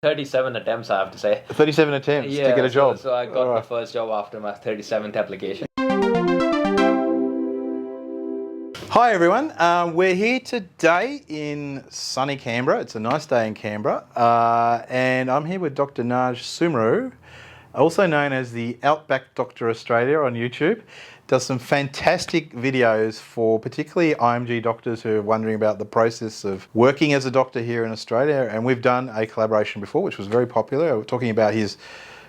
37 attempts, I have to say. 37 attempts to get a job. So I got my first job after my 37th application. Hi everyone, we're here today in sunny Canberra. It's a nice day in Canberra, and I'm here with Dr Naj Soomro, also known as the Outback Doctor Australia on YouTube. Does some fantastic videos for particularly IMG doctors who are wondering about the process of working as a doctor here in Australia, and we've done a collaboration before which was very popular. We're talking about his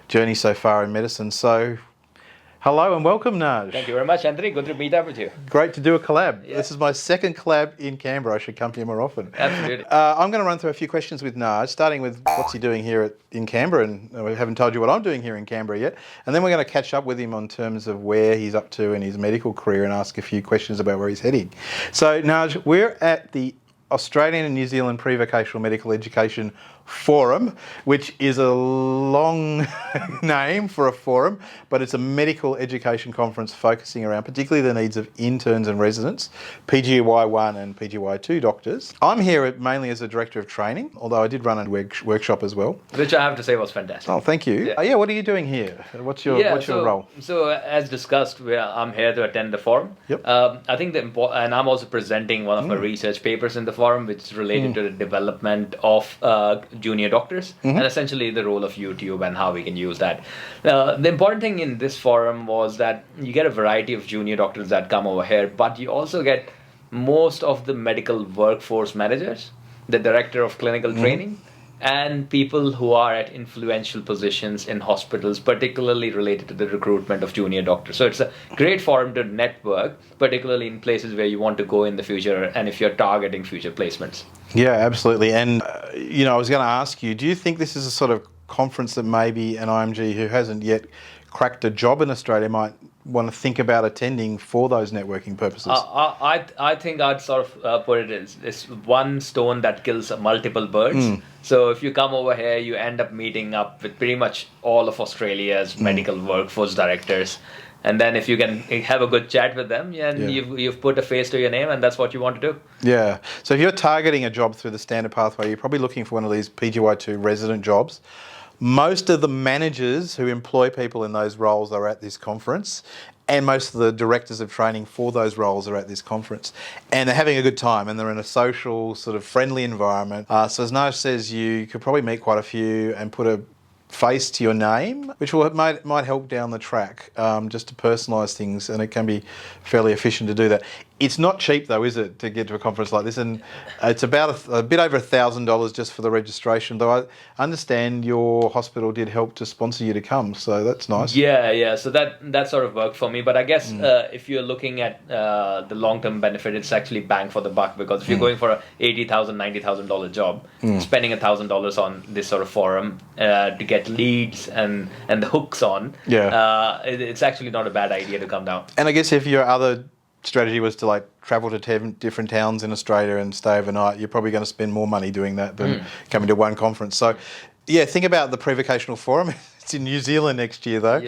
journey so far in medicine. So hello and welcome, Naj. Thank you very much, Anthony. Good to meet up with you. Great to do a collab. Yeah. This is my second collab in Canberra. I should come here more often. Absolutely. I'm going to run through a few questions with Naj, starting with what's he doing here in Canberra, and we haven't told you what I'm doing here in Canberra yet. And then we're going to catch up with him on terms of where he's up to in his medical career and ask a few questions about where he's heading. So Naj, we're at the Australian and New Zealand Pre-Vocational Medical Education Forum, which is a long name for a forum, but it's a medical education conference focusing around particularly the needs of interns and residents, PGY1 and PGY2 doctors. I'm here mainly as a director of training, although I did run a workshop as well. Which I have to say was fantastic. Oh, thank you. Yeah, what are you doing here? What's your role? So as discussed, I'm here to attend the forum. Yep. I think and I'm also presenting one of my research papers in the forum, which is related to the development of junior doctors and essentially the role of YouTube and how we can use that. The important thing in this forum was that you get a variety of junior doctors that come over here, but you also get most of the medical workforce managers, the director of clinical training, and people who are at influential positions in hospitals, particularly related to the recruitment of junior doctors. So it's a great forum to network, particularly in places where you want to go in the future and if you're targeting future placements. Yeah, absolutely. And, I was going to ask you, do you think this is a sort of conference that maybe an IMG who hasn't yet cracked a job in Australia might want to think about attending for those networking purposes? I think I'd sort of put it as it's one stone that kills multiple birds. So if you come over here, you end up meeting up with pretty much all of Australia's medical workforce directors. And then if you can have a good chat with them, you've put a face to your name, and that's what you want to do. Yeah. So if you're targeting a job through the standard pathway, you're probably looking for one of these PGY2 resident jobs. Most of the managers who employ people in those roles are at this conference, and most of the directors of training for those roles are at this conference. And they're having a good time, and they're in a social, sort of friendly environment. So as Naj says, you could probably meet quite a few and put a face to your name, which might help down the track, just to personalise things, and it can be fairly efficient to do that. It's not cheap though, is it, to get to a conference like this? And it's about a bit over $1,000 just for the registration, though I understand your hospital did help to sponsor you to come, so that's nice. Yeah, so that sort of worked for me, but I guess if you're looking at the long-term benefit, it's actually bang for the buck, because if you're going for a $80,000, $90,000 job, spending $1,000 on this sort of forum to get leads and the hooks on, it's actually not a bad idea to come down. And I guess if your other strategy was to travel to 10 different towns in Australia and stay overnight, you're probably going to spend more money doing that than coming to one conference. So yeah, think about the pre-vocational forum. It's in New Zealand next year though,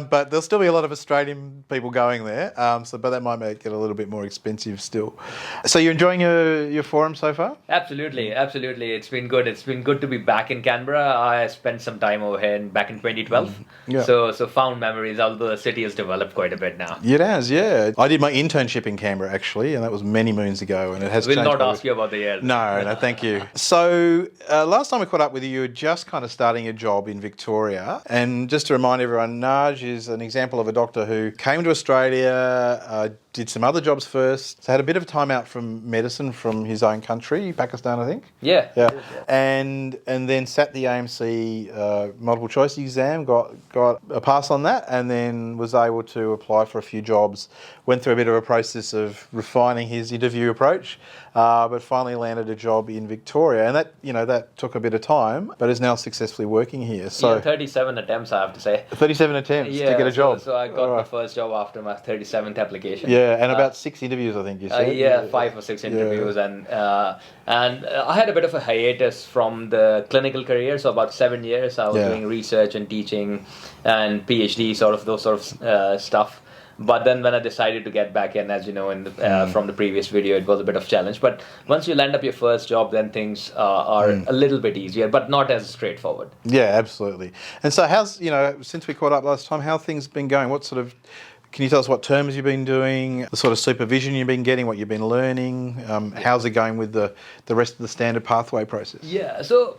but there'll still be a lot of Australian people going there, but that might make it a little bit more expensive still. So you're enjoying your forum so far? Absolutely. It's been good. It's been good to be back in Canberra. I spent some time over here back in 2012, so found memories, although the city has developed quite a bit now. It has, yeah. I did my internship in Canberra actually, and that was many moons ago, and it has changed. We'll not ask you about the years. No, thank you. So last time we caught up with you, you were just kind of starting a job in Victoria. And just to remind everyone, Naj is an example of a doctor who came to Australia, did some other jobs first, so had a bit of time out from medicine from his own country, Pakistan, I think. Yeah. And then sat the AMC multiple choice exam, got a pass on that, and then was able to apply for a few jobs. Went through a bit of a process of refining his interview approach, but finally landed a job in Victoria, and that took a bit of time, but is now successfully working here. So 37 attempts, I have to say. 37 attempts to get a job. So I got my first job after my 37th application. Yeah, and about 6 interviews, I think you said. 5 or 6 interviews, and I had a bit of a hiatus from the clinical career. So about 7 years, I was doing research and teaching and PhD, those sort of stuff. But then when I decided to get back in, as you know, from the previous video, it was a bit of challenge. But once you land up your first job, then things are a little bit easier, but not as straightforward. Yeah, absolutely. And so how's, since we caught up last time, how have things been going? Can you tell us what terms you've been doing, the sort of supervision you've been getting, what you've been learning? How's it going with the rest of the standard pathway process? Yeah, so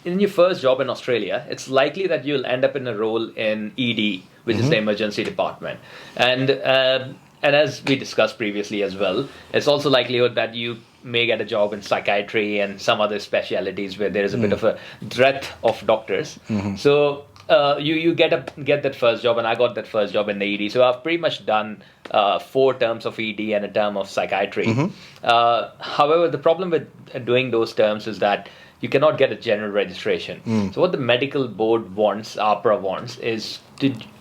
in your first job in Australia, it's likely that you'll end up in a role in ED, which is the emergency department. And as we discussed previously as well, it's also likelihood that you may get a job in psychiatry and some other specialities where there is a bit of a breadth of doctors. So you get that first job, and I got that first job in the ED. So I've pretty much done 4 terms of ED and a term of psychiatry. However, the problem with doing those terms is that you cannot get a general registration. So what the medical board wants, APRA wants, is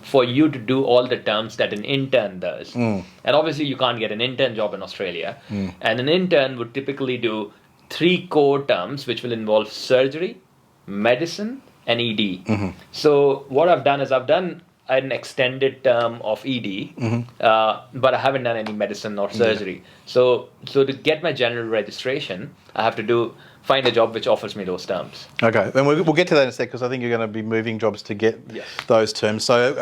for you to do all the terms that an intern does. And obviously you can't get an intern job in Australia. And an intern would typically do 3 core terms, which will involve surgery, medicine, and ED. So what I've done is I've done an extended term of ED, but I haven't done any medicine or surgery. So to get my general registration, I have to find a job which offers me those terms. Okay, and we'll get to that in a sec, because I think you're going to be moving jobs to get those terms. So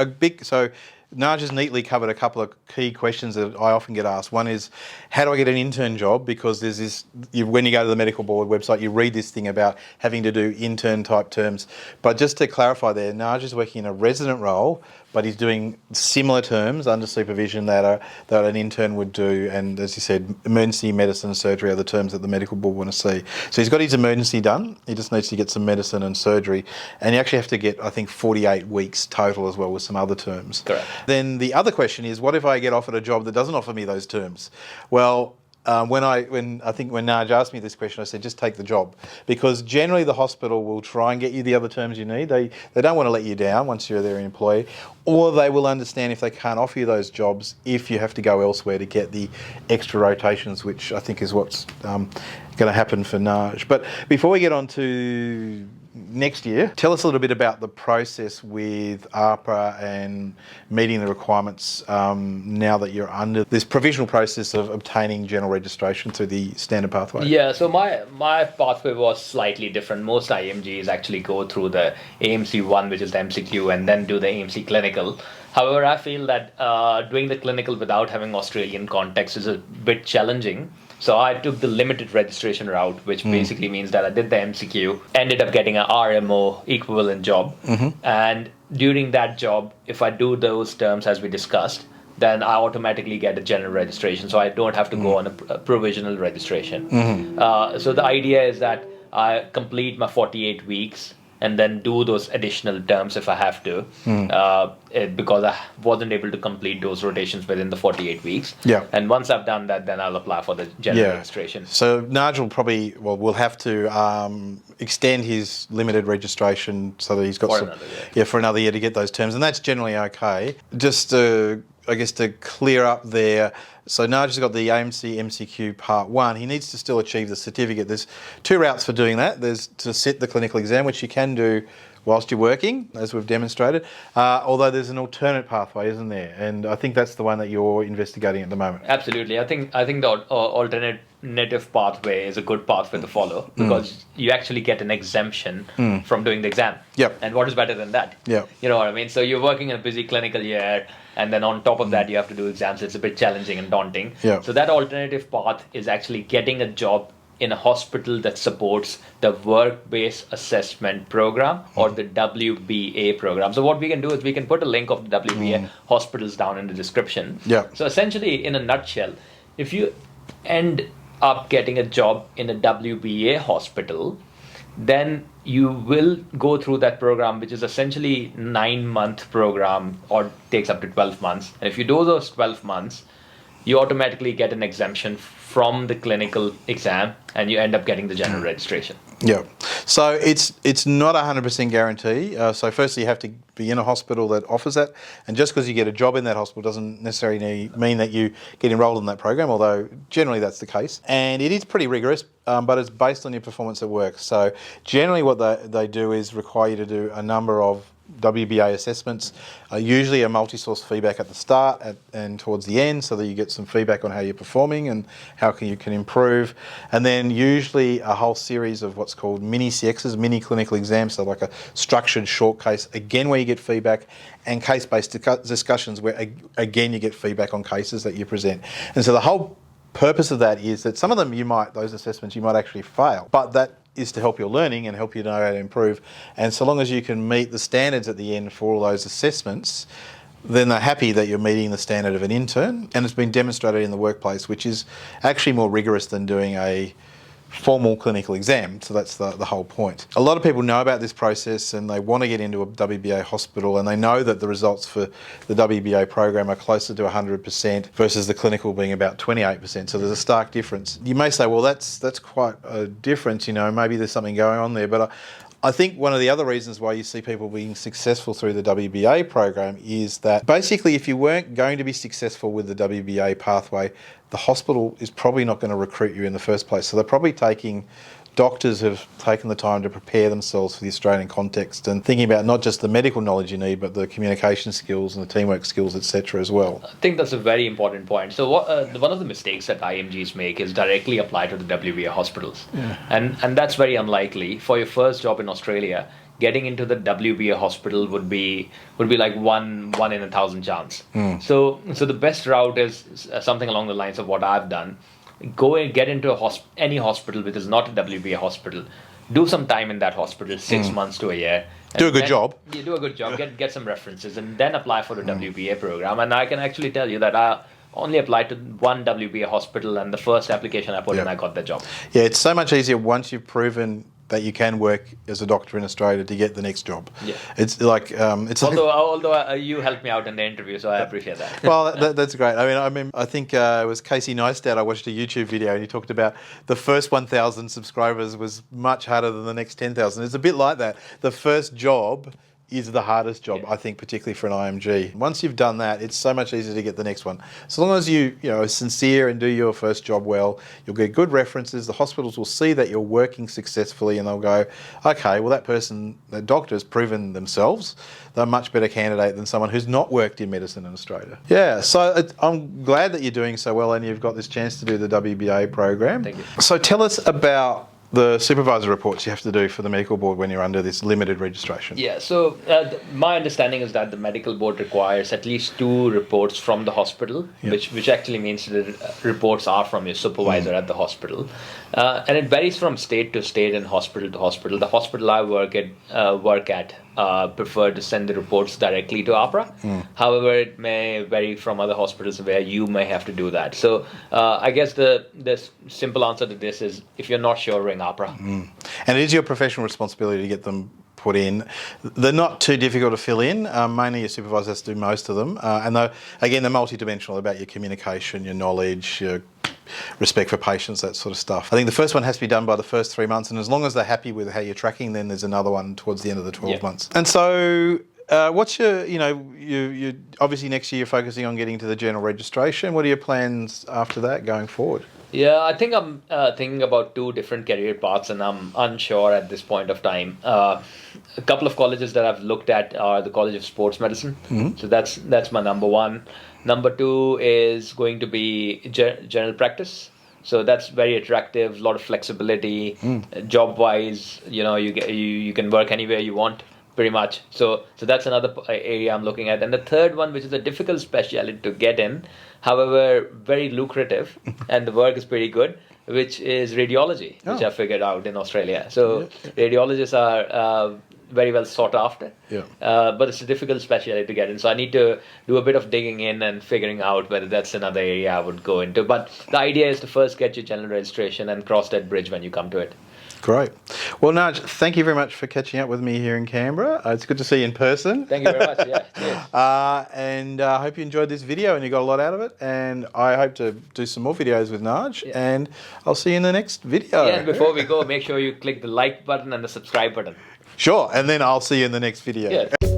Naj has neatly covered a couple of key questions that I often get asked. One is, how do I get an intern job? Because there's this, when you go to the medical board website, you read this thing about having to do intern type terms. But just to clarify there, Naj is working in a resident role, but he's doing similar terms under supervision that an intern would do. And as you said, emergency medicine and surgery are the terms that the medical board want to see. So he's got his emergency done. He just needs to get some medicine and surgery. And you actually have to get, I think, 48 weeks total as well with some other terms. Correct. Then the other question is, what if I get offered a job that doesn't offer me those terms? Well, when Naj asked me this question, I said, just take the job, because generally the hospital will try and get you the other terms you need. They don't want to let you down once you're their employee, or they will understand if they can't offer you those jobs if you have to go elsewhere to get the extra rotations, which I think is what's going to happen for Naj. But before we get on to next year, tell us a little bit about the process with APRA and meeting the requirements now that you're under this provisional process of obtaining general registration through the standard pathway. Yeah, so my pathway was slightly different. Most IMGs actually go through the AMC 1, which is the MCQ, and then do the AMC clinical. However, I feel that doing the clinical without having Australian context is a bit challenging. So I took the limited registration route, which basically means that I did the MCQ, ended up getting an RMO equivalent job. And during that job, if I do those terms as we discussed, then I automatically get a general registration. So I don't have to go on a provisional registration. So the idea is that I complete my 48 weeks and then do those additional terms if I have to, because I wasn't able to complete those rotations within the 48 weeks. Yeah. And once I've done that, then I'll apply for the general registration. So Naj will have to extend his limited registration so that he's got for another year to get those terms, and that's generally okay. Just I guess to clear up there, so Naj has got the AMC MCQ Part 1. He needs to still achieve the certificate. There's 2 routes for doing that. There's to sit the clinical exam, which you can do whilst you're working, as we've demonstrated, although there's an alternate pathway, isn't there? And I think that's the one that you're investigating at the moment. Absolutely. I think the alternative pathway is a good pathway to follow, because you actually get an exemption from doing the exam. Yep. And what is better than that? Yep. You know what I mean? So you're working in a busy clinical year, and then on top of that, you have to do exams. It's a bit challenging and daunting. Yep. So that alternative path is actually getting a job in a hospital that supports the work-based assessment program, or the WBA program. So what we can do is we can put a link of the WBA hospitals down in the description. Yeah. So essentially, in a nutshell, if you end up getting a job in a WBA hospital, then you will go through that program, which is essentially 9-month program, or takes up to 12 months. And if you do those 12 months, you automatically get an exemption from the clinical exam, and you end up getting the general registration. Yeah. So it's not a 100% guarantee. So firstly, you have to be in a hospital that offers that. And just because you get a job in that hospital doesn't necessarily mean that you get enrolled in that program, although generally that's the case. And it is pretty rigorous, but it's based on your performance at work. So generally what they do is require you to do a number of WBA assessments are usually a multi-source feedback at the start and towards the end, so that you get some feedback on how you're performing and how you can improve. And then usually a whole series of what's called mini CXs, mini clinical exams, so like a structured short case, again where you get feedback, and case-based discussions where again you get feedback on cases that you present. And so the whole purpose of that is that some of them those assessments you might actually fail, but that is to help your learning and help you know how to improve. And so long as you can meet the standards at the end for all those assessments, then they're happy that you're meeting the standard of an intern, and it's been demonstrated in the workplace, which is actually more rigorous than doing a formal clinical exam. So that's the whole point. A lot of people know about this process and they want to get into a WBA hospital, and they know that the results for the WBA program are closer to 100% versus the clinical being about 28%. So there's a stark difference. You may say, well, that's quite a difference, maybe there's something going on there. But I think one of the other reasons why you see people being successful through the WBA program is that basically if you weren't going to be successful with the WBA pathway, the hospital is probably not going to recruit you in the first place. So they're probably taking doctors who've taken the time to prepare themselves for the Australian context and thinking about not just the medical knowledge you need, but the communication skills and the teamwork skills, etc. as well. I think that's a very important point. So one of the mistakes that IMGs make is directly apply to the WBA hospitals. Yeah. And that's very unlikely. For your first job in Australia, getting into the WBA hospital would be like one in 1,000 chance. So the best route is something along the lines of what I've done. Go and get into any hospital which is not a WBA hospital. Do some time in that hospital, 6 months to a year. Do a good job. You do a good job. Get some references, and then apply for the WBA program. And I can actually tell you that I only applied to one WBA hospital, and the first application I put in, I got the job. Yeah, it's so much easier once you've proven that you can work as a doctor in Australia to get the next job. Yeah. It's like although you helped me out in the interview, so I appreciate that. Well, that's great. I think it was Casey Neistat. I watched a YouTube video and he talked about the first 1,000 subscribers was much harder than the next 10,000. It's a bit like that. The first job is the hardest job, I think, particularly for an IMG. Once you've done that, it's so much easier to get the next one. So long as you are sincere and do your first job well, you'll get good references. The hospitals will see that you're working successfully and they'll go, okay, well, that doctor's proven themselves. They're a much better candidate than someone who's not worked in medicine in Australia. Yeah, so I'm glad that you're doing so well and you've got this chance to do the WBA program. Thank you. So tell us about the supervisor reports you have to do for the medical board when you're under this limited registration. Yeah, so my understanding is that the medical board requires at least 2 reports from the hospital, which actually means the reports are from your supervisor at the hospital. And it varies from state to state and hospital to hospital. The hospital I work at prefer to send the reports directly to APRA. However, it may vary from other hospitals where you may have to do that. So I guess the simple answer to this is if you're not sure, ring APRA. And it is your professional responsibility to get them put in. They're not too difficult to fill in. Mainly your supervisor has to do most of them. And they're multidimensional about your communication, your knowledge, your respect for patients, that sort of stuff. I think the first one has to be done by the first 3 months, and as long as they're happy with how you're tracking, then there's another one towards the end of the 12 months. And so what's your, you obviously next year you're focusing on getting to the general registration. What are your plans after that going forward? Yeah, I think I'm thinking about 2 different career paths, and I'm unsure at this point of time. A couple of colleges that I've looked at are the College of Sports Medicine. So that's my number 1. Number 2 is going to be general practice. So that's very attractive, a lot of flexibility, job-wise. You can work anywhere you want, pretty much. So that's another area I'm looking at. And the third one, which is a difficult specialty to get in, however, very lucrative, and the work is pretty good, which is radiology, which I figured out in Australia. So radiologists are very well sought after, but it's a difficult specialty to get in. So I need to do a bit of digging in and figuring out whether that's another area I would go into. But the idea is to first get your general registration and cross that bridge when you come to it. Great. Well, Naj, thank you very much for catching up with me here in Canberra. It's good to see you in person. Thank you very much. Yeah, cheers. And I hope you enjoyed this video and you got a lot out of it. And I hope to do some more videos with Naj. And I'll see you in the next video. Yeah, and before we go, make sure you click the like button and the subscribe button. Sure, and then I'll see you in the next video. Yeah.